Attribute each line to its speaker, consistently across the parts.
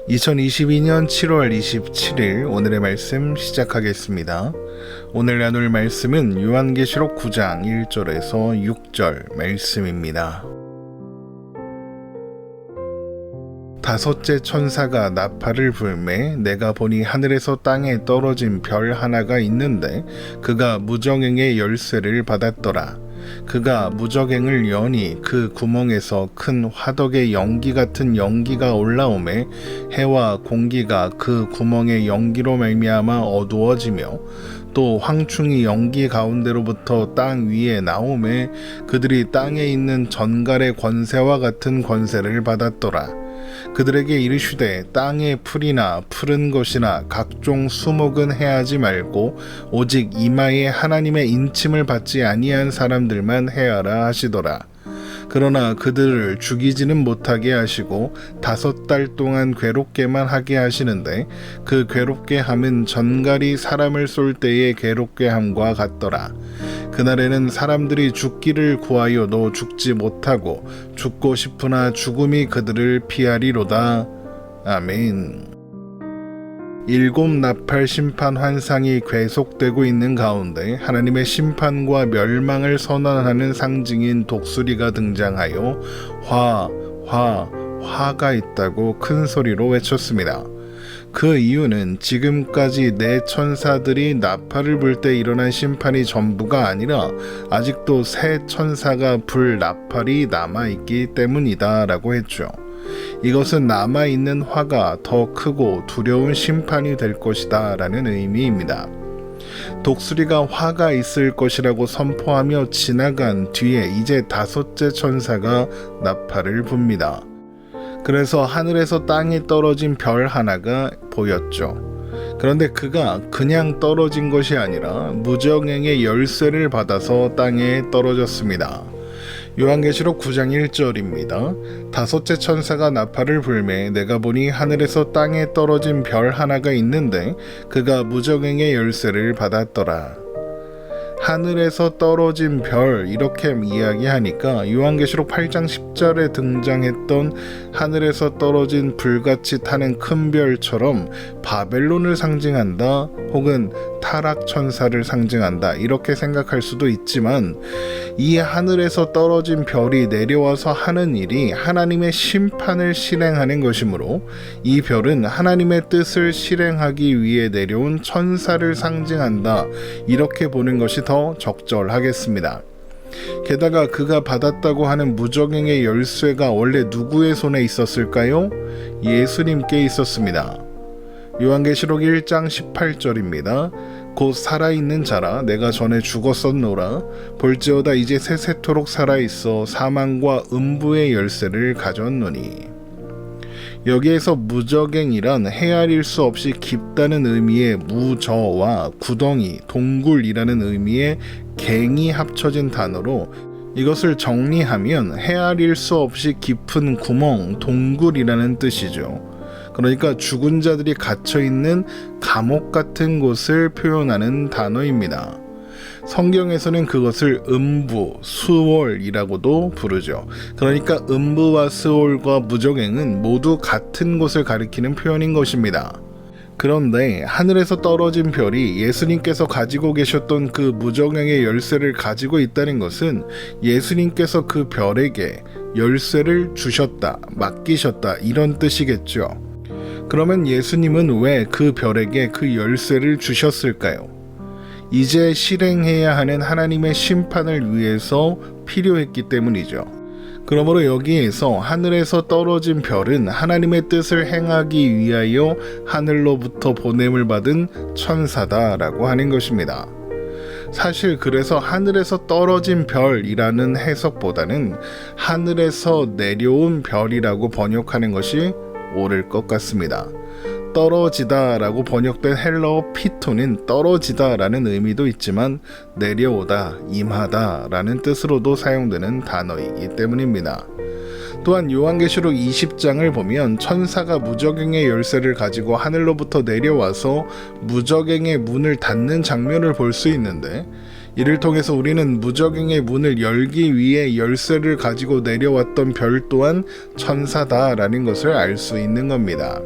Speaker 1: 2022년 7월 27일 오늘의 말씀 시작하겠습니다. 오늘 나눌 말씀은 요한계시록 9장 1절에서 6절 말씀입니다. 다섯째 천사가 나팔을 불매 내가 보니 하늘에서 땅에 떨어진 별 하나가 있는데 그가 무저갱의 열쇠를 받았더라. 그가 무저갱을 여니 그 구멍에서 큰 화덕의 연기 같은 연기가 올라오매 해와 공기가 그 구멍의 연기로 말미암아 어두워지며 또 황충이 연기 가운데로부터 땅 위에 나오매 그들이 땅에 있는 전갈의 권세와 같은 권세를 받았더라. 그들에게 이르시되 땅의 풀이나 푸른 것이나 각종 수목은 해하지 말고 오직 이마에 하나님의 인침을 받지 아니한 사람들만 해하라 하시더라. 그러나 그들을 죽이지는 못하게 하시고 5달 동안 괴롭게만 하게 하시는데 그 괴롭게 함은 전갈이 사람을 쏠 때의 괴롭게 함과 같더라. 그날에는 사람들이 죽기를 구하여도 죽지 못하고 죽고 싶으나 죽음이 그들을 피하리로다. 아멘. 7 나팔 심판 환상이 계속되고 있는 가운데 하나님의 심판과 멸망을 선언하는 상징인 독수리가 등장하여 화가 있다고 큰 소리로 외쳤습니다. 그 이유는 지금까지 네 천사들이 나팔을 불 때 일어난 심판이 전부가 아니라 아직도 새 천사가 불 나팔이 남아있기 때문이다 라고 했죠. 이것은 남아있는 화가 더 크고 두려운 심판이 될 것이다 라는 의미입니다. 독수리가 화가 있을 것이라고 선포하며 지나간 뒤에 이제 5째 천사가 나팔을 붑니다. 그래서 하늘에서 땅에 떨어진 별 하나가 보였죠. 그런데 그가 그냥 떨어진 것이 아니라 무저갱의 열쇠를 받아서 땅에 떨어졌습니다. 요한계시록 9장 1절입니다. 5째 천사가 나팔을 불매 내가 보니 하늘에서 땅에 떨어진 별 하나가 있는데 그가 무저갱의 열쇠를 받았더라. 하늘에서 떨어진 별 이렇게 이야기하니까 요한계시록 8장 10절에 등장했던 하늘에서 떨어진 불같이 타는 큰 별처럼 바벨론을 상징한다 혹은 타락천사를 상징한다 이렇게 생각할 수도 있지만 이 하늘에서 떨어진 별이 내려와서 하는 일이 하나님의 심판을 실행하는 것이므로 이 별은 하나님의 뜻을 실행하기 위해 내려온 천사를 상징한다 이렇게 보는 것이 더 적절하겠습니다. 게다가 그가 받았다고 하는 무저갱의 열쇠가 원래 누구의 손에 있었을까요? 예수님께 있었습니다. 요한계시록 1장 18절입니다. 곧 살아있는 자라 내가 전에 죽었었노라 볼지어다 이제 세세토록 살아있어 사망과 음부의 열쇠를 가졌노니. 여기에서 무저갱이란 헤아릴 수 없이 깊다는 의미의 무저와 구덩이, 동굴이라는 의미의 갱이 합쳐진 단어로 이것을 정리하면 헤아릴 수 없이 깊은 구멍, 동굴이라는 뜻이죠. 그러니까 죽은 자들이 갇혀있는 감옥 같은 곳을 표현하는 단어입니다. 성경에서는 그것을 음부, 수월이라고도 부르죠. 그러니까 음부와 수월과 무저갱은 모두 같은 곳을 가리키는 표현인 것입니다. 그런데 하늘에서 떨어진 별이 예수님께서 가지고 계셨던 그 무저갱의 열쇠를 가지고 있다는 것은 예수님께서 그 별에게 열쇠를 주셨다, 맡기셨다 이런 뜻이겠죠. 그러면 예수님은 왜 그 별에게 그 열쇠를 주셨을까요? 이제 실행해야 하는 하나님의 심판을 위해서 필요했기 때문이죠. 그러므로 여기에서 하늘에서 떨어진 별은 하나님의 뜻을 행하기 위하여 하늘로부터 보냄을 받은 천사다라고 하는 것입니다. 사실 그래서 하늘에서 떨어진 별이라는 해석보다는 하늘에서 내려온 별이라고 번역하는 것이 옳을 것 같습니다. 떨어지다 라고 번역된 헬라어 피토는 떨어지다 라는 의미도 있지만 내려오다, 임하다 라는 뜻으로도 사용되는 단어이기 때문입니다. 또한 요한계시록 20장을 보면 천사가 무저갱의 열쇠를 가지고 하늘로부터 내려와서 무저갱의 문을 닫는 장면을 볼 수 있는데 이를 통해서 우리는 무저갱의 문을 열기 위해 열쇠를 가지고 내려왔던 별 또한 천사다라는 것을 알 수 있는 겁니다.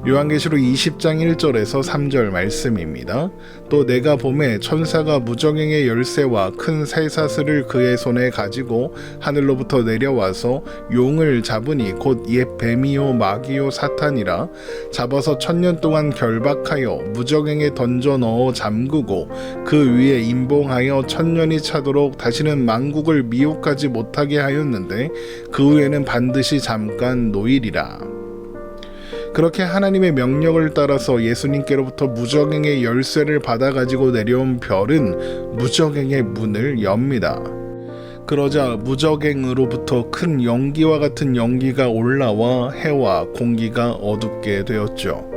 Speaker 1: 요한계시록 20장 1절에서 3절 말씀입니다. 또 내가 보매 천사가 무저갱의 열쇠와 큰 쇠사슬을 그의 손에 가지고 하늘로부터 내려와서 용을 잡으니 곧 옛 뱀이요 마귀요 사탄이라 잡아서 1000년 동안 결박하여 무저갱에 던져 넣어 잠그고 그 위에 임봉하여 1000년이 차도록 다시는 만국을 미혹하지 못하게 하였는데 그 후에는 반드시 잠깐 노일이라. 그렇게 하나님의 명령을 따라서 예수님께로부터 무저갱의 열쇠를 받아가지고 내려온 별은 무저갱의 문을 엽니다. 그러자 무저갱으로부터 큰 연기와 같은 연기가 올라와 해와 공기가 어둡게 되었죠.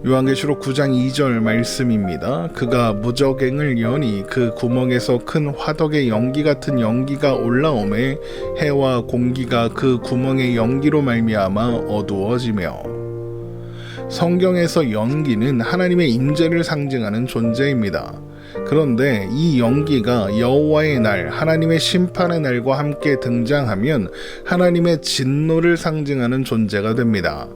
Speaker 1: 요한계시록 9장 2절 말씀입니다. 그가 무저갱을 여니 그 구멍에서 큰 화덕의 연기 같은 연기가 올라오매 해와 공기가 그 구멍의 연기로 말미암아 어두워지며. 성경에서 연기는 하나님의 임재를 상징하는 존재입니다. 그런데 이 연기가 여호와의 날, 하나님의 심판의 날과 함께 등장하면 하나님의 진노를 상징하는 존재가 됩니다.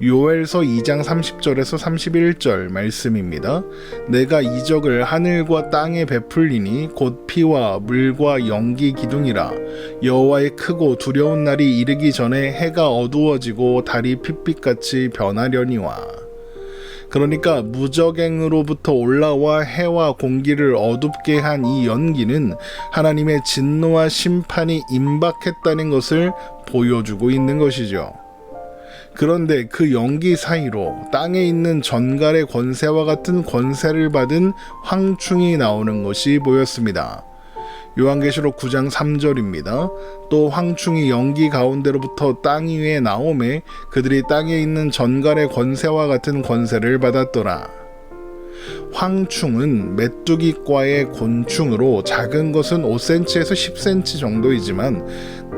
Speaker 1: 요엘서 2장 30절에서 31절 말씀입니다. 내가 이적을 하늘과 땅에 베풀리니 곧 피와 물과 연기 기둥이라. 여호와의 크고 두려운 날이 이르기 전에 해가 어두워지고 달이 핏빛같이 변하려니와. 그러니까 무저갱으로부터 올라와 해와 공기를 어둡게 한 이 연기는 하나님의 진노와 심판이 임박했다는 것을 보여주고 있는 것이죠. 그런데 그 연기 사이로 땅에 있는 전갈의 권세와 같은 권세를 받은 황충이 나오는 것이 보였습니다. 요한계시록 9장 3절입니다. 또 황충이 연기 가운데로부터 땅 위에 나오매 그들이 땅에 있는 전갈의 권세와 같은 권세를 받았더라. 황충은 메뚜기과의 곤충으로 작은 것은 5cm에서 10cm 정도이지만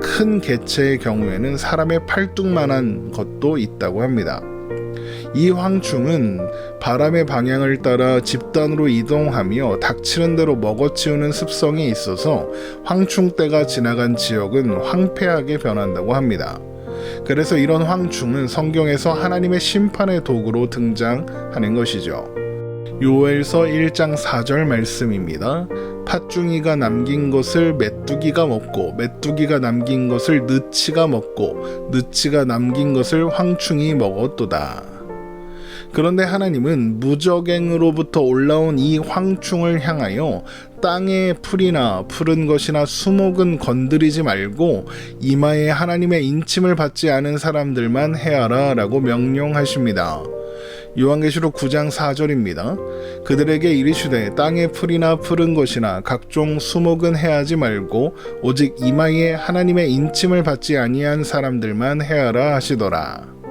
Speaker 1: 큰 개체의 경우에는 사람의 팔뚝만한 것도 있다고 합니다. 이 황충은 바람의 방향을 따라 집단으로 이동하며 닥치는 대로 먹어치우는 습성이 있어서 황충떼가 지나간 지역은 황폐하게 변한다고 합니다. 그래서 이런 황충은 성경에서 하나님의 심판의 도구로 등장하는 것이죠. 요엘서 1장 4절 말씀입니다. 팥중이가 남긴 것을 메뚜기가 먹고 메뚜기가 남긴 것을 느치가 먹고 느치가 남긴 것을 황충이 먹었도다. 그런데 하나님은 무저갱으로부터 올라온 이 황충을 향하여 땅의 풀이나 푸른 것이나 수목은 건드리지 말고 이마에 하나님의 인침을 받지 않은 사람들만 해하라 라고 명령하십니다. 요한계시록 9장 4절입니다. 그들에게 이르시되 땅의 풀이나 푸른 것이나 각종 수목은 해하지 말고 오직 이마에 하나님의 인침을 받지 아니한 사람들만 해하라 하시더라.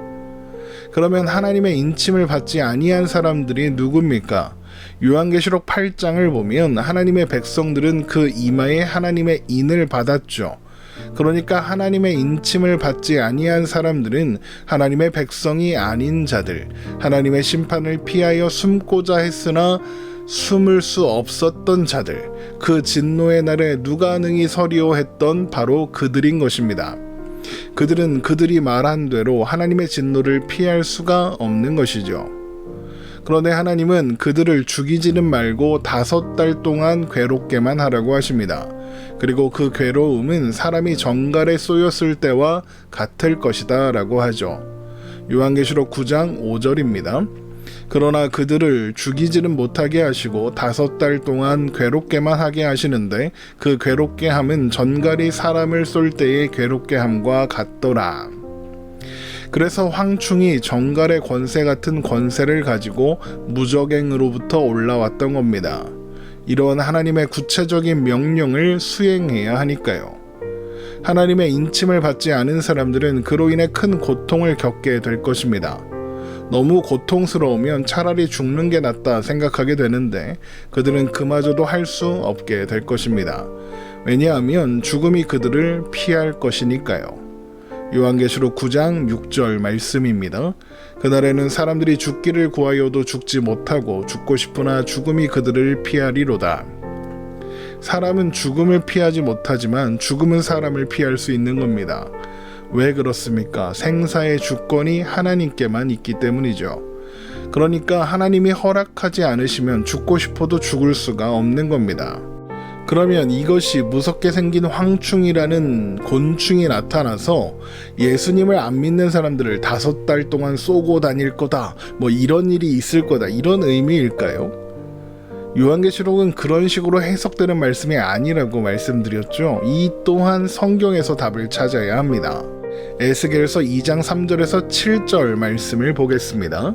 Speaker 1: 그러면 하나님의 인침을 받지 아니한 사람들이 누굽니까? 요한계시록 8장을 보면 하나님의 백성들은 그 이마에 하나님의 인을 받았죠. 그러니까 하나님의 인침을 받지 아니한 사람들은 하나님의 백성이 아닌 자들, 하나님의 심판을 피하여 숨고자 했으나 숨을 수 없었던 자들, 그 진노의 날에 누가 능히 서리오 했던 바로 그들인 것입니다. 그들은 그들이 말한 대로 하나님의 진노를 피할 수가 없는 것이죠. 그런데 하나님은 그들을 죽이지는 말고 5달 동안 괴롭게만 하라고 하십니다. 그리고 그 괴로움은 사람이 정갈에 쏘였을 때와 같을 것이다 라고 하죠. 요한계시록 9장 5절입니다. 그러나 그들을 죽이지는 못하게 하시고 5달 동안 괴롭게만 하게 하시는데 그 괴롭게 함은 전갈이 사람을 쏠 때의 괴롭게 함과 같더라. 그래서 황충이 정갈의 권세 같은 권세를 가지고 무저갱으로부터 올라왔던 겁니다. 이러한 하나님의 구체적인 명령을 수행해야 하니까요. 하나님의 인침을 받지 않은 사람들은 그로 인해 큰 고통을 겪게 될 것입니다. 너무 고통스러우면 차라리 죽는 게 낫다 생각하게 되는데 그들은 그마저도 할 수 없게 될 것입니다. 왜냐하면 죽음이 그들을 피할 것이니까요. 요한계시록 9장 6절 말씀입니다. 그날에는 사람들이 죽기를 구하여도 죽지 못하고 죽고 싶으나 죽음이 그들을 피하리로다. 사람은 죽음을 피하지 못하지만 죽음은 사람을 피할 수 있는 겁니다. 왜 그렇습니까? 생사의 주권이 하나님께만 있기 때문이죠. 그러니까 하나님이 허락하지 않으시면 죽고 싶어도 죽을 수가 없는 겁니다. 그러면 이것이 무섭게 생긴 황충이라는 곤충이 나타나서 예수님을 안 믿는 사람들을 5달 동안 쏘고 다닐 거다, 뭐 이런 일이 있을 거다, 이런 의미일까요? 요한계시록은 그런 식으로 해석되는 말씀이 아니라고 말씀드렸죠. 이 또한 성경에서 답을 찾아야 합니다. 에스겔서 2장 3절에서 7절 말씀을 보겠습니다.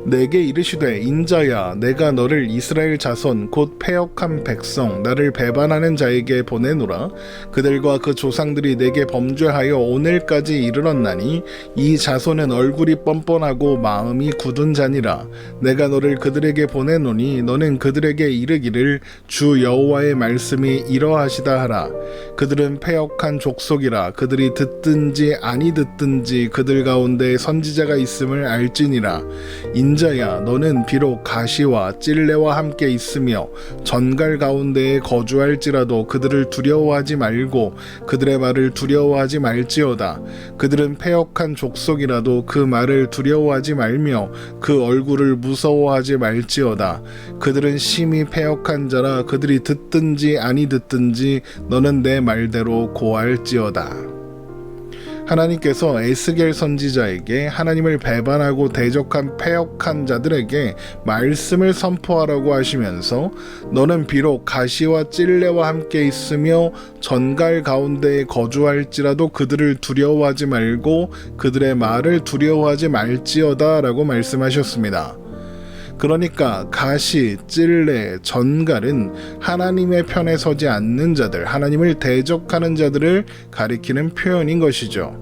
Speaker 1: 내게 이르시되 인자야, 내가 너를 이스라엘 자손 곧 패역한 백성 나를 배반하는 자에게 보내노라. 그들과 그 조상들이 내게 범죄하여 오늘까지 이르렀나니 이 자손은 얼굴이 뻔뻔하고 마음이 굳은 자니라. 내가 너를 그들에게 보내노니 너는 그들에게 이르기를 주 여호와의 말씀이 이러하시다 하라. 그들은 패역한 족속이라. 그들이 듣든지 아니 듣든지 그들 가운데 선지자가 있음을 알지니라. 인자야, 너는 비록 가시와 찔레와 함께 있으며 전갈 가운데에 거주할지라도 그들을 두려워하지 말고 그들의 말을 두려워하지 말지어다. 그들은 패역한 족속이라도 그 말을 두려워하지 말며 그 얼굴을 무서워하지 말지어다. 그들은 심히 패역한 자라. 그들이 듣든지 아니 듣든지 너는 내 말대로 고할지어다. 하나님께서 에스겔 선지자에게 하나님을 배반하고 대적한 패역한 자들에게 말씀을 선포하라고 하시면서 너는 비록 가시와 찔레와 함께 있으며 전갈 가운데에 거주할지라도 그들을 두려워하지 말고 그들의 말을 두려워하지 말지어다 라고 말씀하셨습니다. 그러니까 가시, 찔레, 전갈은 하나님의 편에 서지 않는 자들, 하나님을 대적하는 자들을 가리키는 표현인 것이죠.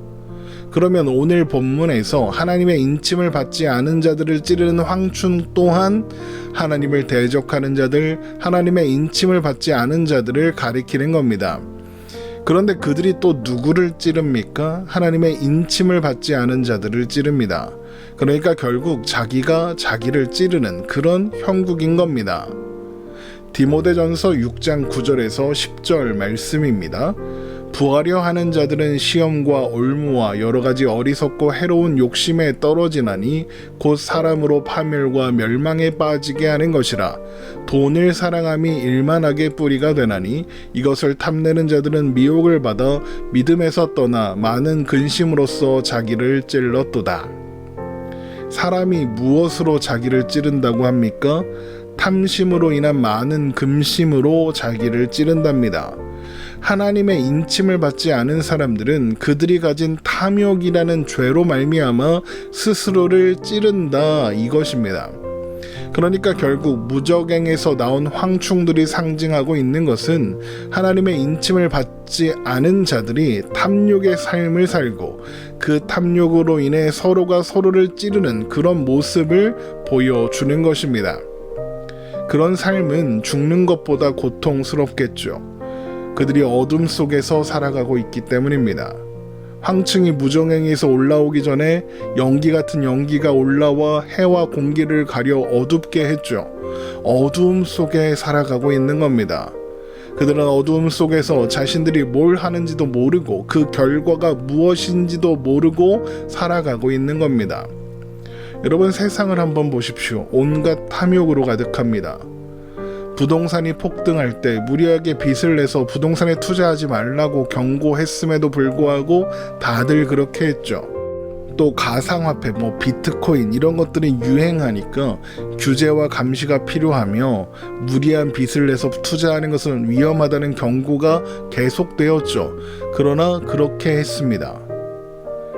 Speaker 1: 그러면 오늘 본문에서 하나님의 인침을 받지 않은 자들을 찌르는 황충 또한 하나님을 대적하는 자들, 하나님의 인침을 받지 않은 자들을 가리키는 겁니다. 그런데 그들이 또 누구를 찌릅니까? 하나님의 인침을 받지 않은 자들을 찌릅니다. 그러니까 결국 자기가 자기를 찌르는 그런 형국인 겁니다. 디모데전서 6장 9절에서 10절 말씀입니다. 부하려 하는 자들은 시험과 올무와 여러가지 어리석고 해로운 욕심에 떨어지나니 곧 사람으로 파멸과 멸망에 빠지게 하는 것이라. 돈을 사랑함이 일만하게 뿌리가 되나니 이것을 탐내는 자들은 미혹을 받아 믿음에서 떠나 많은 근심으로써 자기를 찔렀도다. 사람이 무엇으로 자기를 찌른다고 합니까? 탐심으로 인한 많은 금심으로 자기를 찌른답니다. 하나님의 인침을 받지 않은 사람들은 그들이 가진 탐욕이라는 죄로 말미암아 스스로를 찌른다 이것입니다. 그러니까 결국 무적행에서 나온 황충들이 상징하고 있는 것은 하나님의 인침을 받지 않은 자들이 탐욕의 삶을 살고 그 탐욕으로 인해 서로가 서로를 찌르는 그런 모습을 보여주는 것입니다. 그런 삶은 죽는 것보다 고통스럽겠죠. 그들이 어둠 속에서 살아가고 있기 때문입니다. 황충이 무정행에서 올라오기 전에 연기 같은 연기가 올라와 해와 공기를 가려 어둡게 했죠. 어두움 속에 살아가고 있는 겁니다. 그들은 어두움 속에서 자신들이 뭘 하는지도 모르고 그 결과가 무엇인지도 모르고 살아가고 있는 겁니다. 여러분, 세상을 한번 보십시오. 온갖 탐욕으로 가득합니다. 부동산이 폭등할 때 무리하게 빚을 내서 부동산에 투자하지 말라고 경고했음에도 불구하고 다들 그렇게 했죠. 또 가상화폐, 비트코인 이런 것들이 유행하니까 규제와 감시가 필요하며 무리한 빚을 내서 투자하는 것은 위험하다는 경고가 계속되었죠. 그러나 그렇게 했습니다.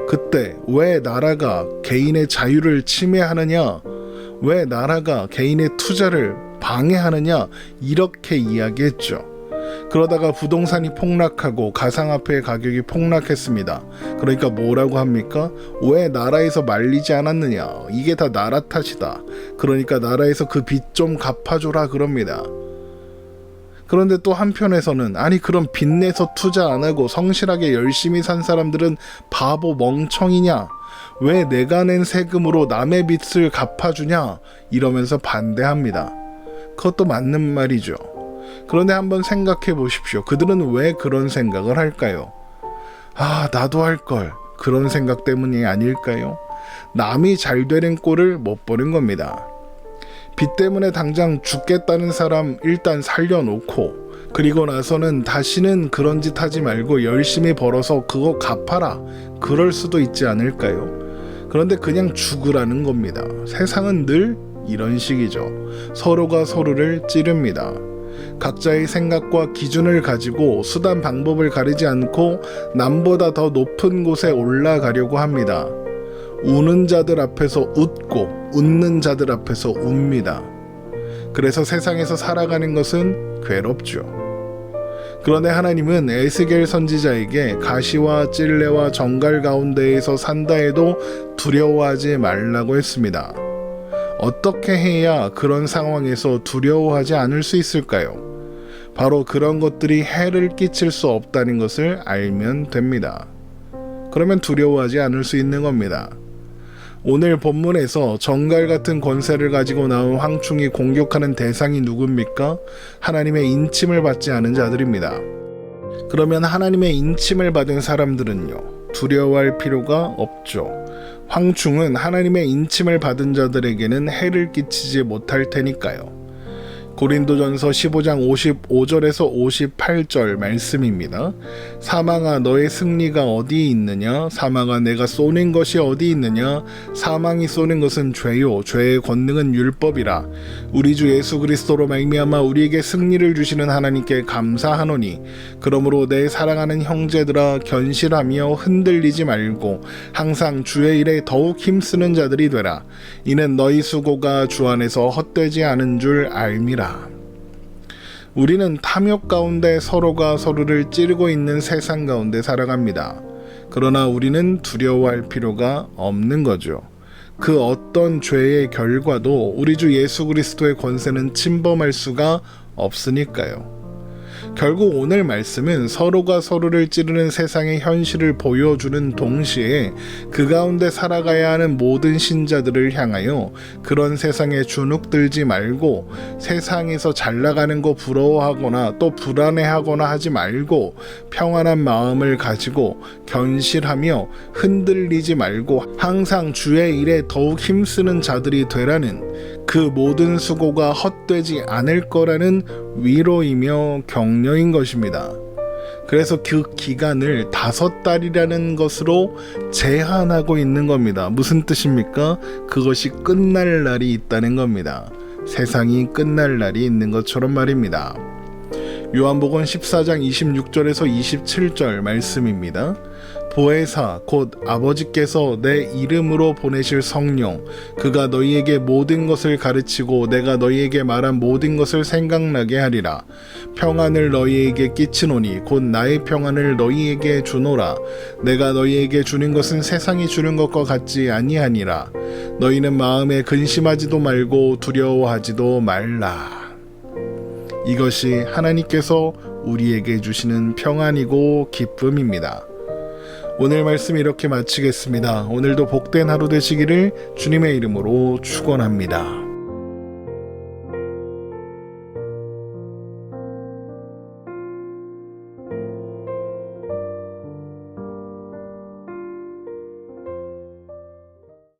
Speaker 1: 그때 왜 나라가 개인의 자유를 침해하느냐? 왜 나라가 개인의 투자를 방해하느냐? 이렇게 이야기했죠. 그러다가 부동산이 폭락하고 가상화폐의 가격이 폭락했습니다. 그러니까 뭐라고 합니까? 왜 나라에서 말리지 않았느냐? 이게 다 나라 탓이다. 그러니까 나라에서 그 빚 좀 갚아줘라 그럽니다. 그런데 또 한편에서는 아니 그럼 빚 내서 투자 안 하고 성실하게 열심히 산 사람들은 바보 멍청이냐? 왜 내가 낸 세금으로 남의 빚을 갚아주냐? 이러면서 반대합니다. 그것도 맞는 말이죠. 그런데 한번 생각해 보십시오. 그들은 왜 그런 생각을 할까요? 나도 할 걸. 그런 생각 때문이 아닐까요? 남이 잘 되는 꼴을 못 보는 겁니다. 빚 때문에 당장 죽겠다는 사람 일단 살려놓고 그리고 나서는 다시는 그런 짓 하지 말고 열심히 벌어서 그거 갚아라. 그럴 수도 있지 않을까요? 그런데 그냥 죽으라는 겁니다. 세상은 늘 이런 식이죠. 서로가 서로를 찌릅니다. 각자의 생각과 기준을 가지고 수단 방법을 가리지 않고 남보다 더 높은 곳에 올라가려고 합니다. 우는 자들 앞에서 웃고 웃는 자들 앞에서 웁니다. 그래서 세상에서 살아가는 것은 괴롭죠. 그런데 하나님은 에스겔 선지자에게 가시와 찔레와 정갈 가운데에서 산다 해도 두려워하지 말라고 했습니다. 어떻게 해야 그런 상황에서 두려워하지 않을 수 있을까요? 바로 그런 것들이 해를 끼칠 수 없다는 것을 알면 됩니다. 그러면 두려워하지 않을 수 있는 겁니다. 오늘 본문에서 정갈 같은 권세를 가지고 나온 황충이 공격하는 대상이 누굽니까? 하나님의 인침을 받지 않은 자들입니다. 그러면 하나님의 인침을 받은 사람들은요, 두려워할 필요가 없죠. 황충은 하나님의 인침을 받은 자들에게는 해를 끼치지 못할 테니까요. 고린도전서 15장 55절에서 58절 말씀입니다. 사망아 너의 승리가 어디 있느냐? 사망아 내가 쏘는 것이 어디 있느냐? 사망이 쏘는 것은 죄요 죄의 권능은 율법이라. 우리 주 예수 그리스도로 말미암아 우리에게 승리를 주시는 하나님께 감사하노니 그러므로 내 사랑하는 형제들아 견실하며 흔들리지 말고 항상 주의 일에 더욱 힘쓰는 자들이 되라. 이는 너희 수고가 주 안에서 헛되지 않은 줄 알미라. 우리는 탐욕 가운데 서로가 서로를 찌르고 있는 세상 가운데 살아갑니다. 그러나 우리는 두려워할 필요가 없는 거죠. 그 어떤 죄의 결과도 우리 주 예수 그리스도의 권세는 침범할 수가 없으니까요. 결국 오늘 말씀은 서로가 서로를 찌르는 세상의 현실을 보여주는 동시에 그 가운데 살아가야 하는 모든 신자들을 향하여 그런 세상에 주눅들지 말고 세상에서 잘 나가는 거 부러워하거나 또 불안해하거나 하지 말고 평안한 마음을 가지고 견실하며 흔들리지 말고 항상 주의 일에 더욱 힘쓰는 자들이 되라는 그 모든 수고가 헛되지 않을 거라는 위로이며 격려인 것입니다. 그래서 그 기간을 5달이라는 것으로 제한하고 있는 겁니다. 무슨 뜻입니까? 그것이 끝날 날이 있다는 겁니다. 세상이 끝날 날이 있는 것처럼 말입니다. 요한복음 14장 26절에서 27절 말씀입니다. 보혜사 곧 아버지께서 내 이름으로 보내실 성령 그가 너희에게 모든 것을 가르치고 내가 너희에게 말한 모든 것을 생각나게 하리라. 평안을 너희에게 끼치노니 곧 나의 평안을 너희에게 주노라. 내가 너희에게 주는 것은 세상이 주는 것과 같지 아니하니라. 너희는 마음에 근심하지도 말고 두려워하지도 말라. 이것이 하나님께서 우리에게 주시는 평안이고 기쁨입니다. 오늘 말씀 이렇게 마치겠습니다. 오늘도 복된 하루 되시기를 주님의 이름으로 축원합니다.